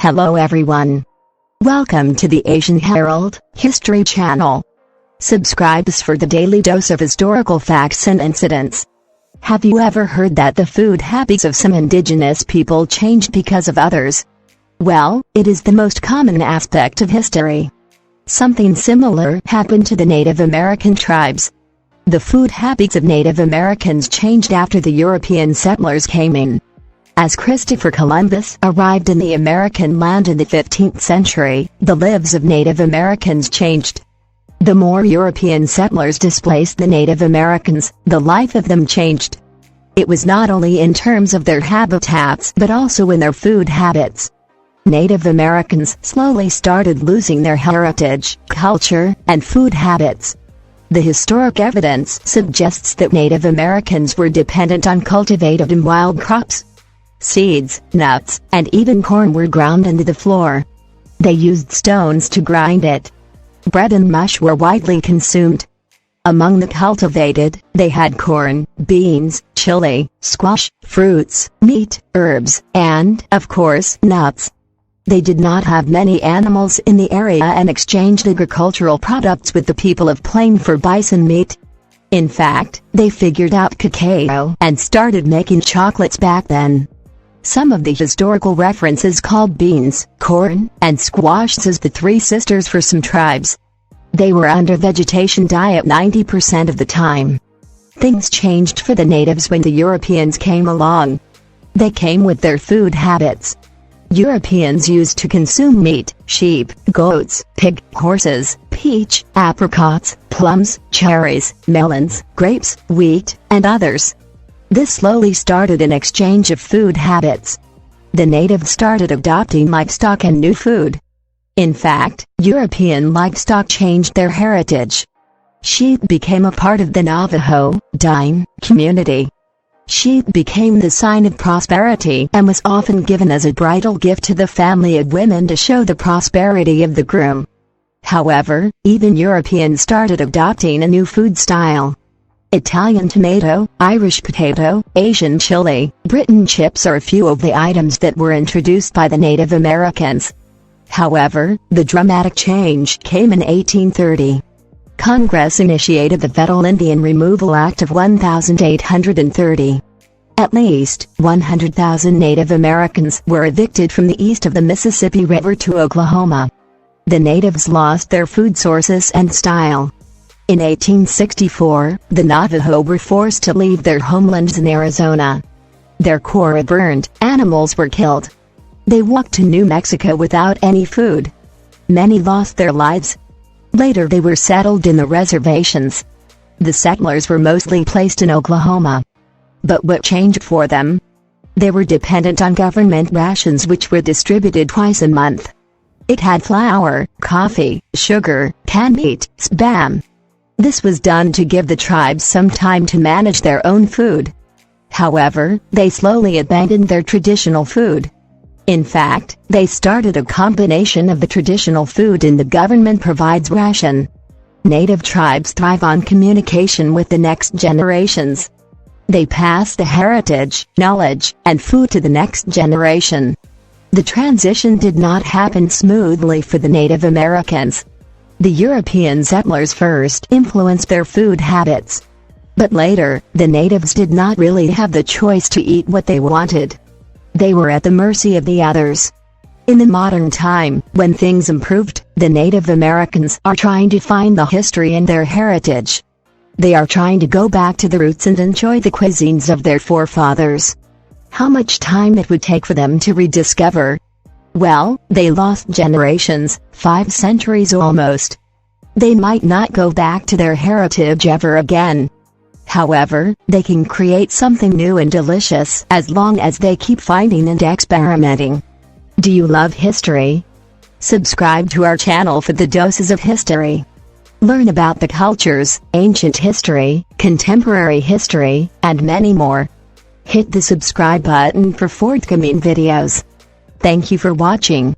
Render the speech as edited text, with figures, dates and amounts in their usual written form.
Hello everyone. Welcome to the Asian Herald History Channel. Subscribe us for the daily dose of historical facts and incidents. Have you ever heard that the food habits of some indigenous people changed because of others? Well, it is the most common aspect of history. Something similar happened to the Native American tribes. The food habits of Native Americans changed after the European settlers came in. As Christopher Columbus arrived in the American land in the 15th century, the lives of Native Americans changed. The more European settlers displaced the Native Americans, the life of them changed. It was not only in terms of their habitats but also in their food habits. Native Americans slowly started losing their heritage, culture, and food habits. The historic evidence suggests that Native Americans were dependent on cultivated and wild crops. Seeds, nuts, and even corn were ground into the floor. They used stones to grind it. Bread and mush were widely consumed. Among the cultivated, they had corn, beans, chili, squash, fruits, meat, herbs, and, of course, nuts. They did not have many animals in the area and exchanged agricultural products with the people of Plain for bison meat. In fact, they figured out cacao and started making chocolates back then. Some of the historical references called beans, corn, and squash as the three sisters for some tribes. They were under vegetation diet 90% of the time. Things changed for the natives when the Europeans came along. They came with their food habits. Europeans used to consume meat, sheep, goats, pig, horses, peach, apricots, plums, cherries, melons, grapes, wheat, and others. This slowly started an exchange of food habits. The natives started adopting livestock and new food. In fact, European livestock changed their heritage. Sheep became a part of the Navajo Dine community. Sheep became the sign of prosperity and was often given as a bridal gift to the family of women to show the prosperity of the groom. However, even Europeans started adopting a new food style. Italian tomato, Irish potato, Asian chili, Britain chips are a few of the items that were introduced by the Native Americans. However, the dramatic change came in 1830. Congress initiated the Federal Indian Removal Act of 1830. At least 100,000 Native Americans were evicted from the east of the Mississippi River to Oklahoma. The natives lost their food sources and style. In 1864, the Navajo were forced to leave their homelands in Arizona. Their corn burned, animals were killed. They walked to New Mexico without any food. Many lost their lives. Later they were settled in the reservations. The settlers were mostly placed in Oklahoma. But what changed for them? They were dependent on government rations which were distributed twice a month. It had flour, coffee, sugar, canned meat, spam. This was done to give the tribes some time to manage their own food. However, they slowly abandoned their traditional food. In fact, they started a combination of the traditional food and the government provides ration. Native tribes thrive on communication with the next generations. They pass the heritage, knowledge, and food to the next generation. The transition did not happen smoothly for the Native Americans. The European settlers first influenced their food habits. But later, the natives did not really have the choice to eat what they wanted. They were at the mercy of the others. In the modern time, when things improved, the Native Americans are trying to find the history and their heritage. They are trying to go back to the roots and enjoy the cuisines of their forefathers. How much time it would take for them to rediscover? Well, they lost generations, 5 centuries almost. They might not go back to their heritage ever again. However, they can create something new and delicious as long as they keep finding and experimenting. Do you love history? Subscribe to our channel for the doses of history. Learn about the cultures, ancient history, contemporary history, and many more. Hit the subscribe button for forthcoming videos. Thank you for watching.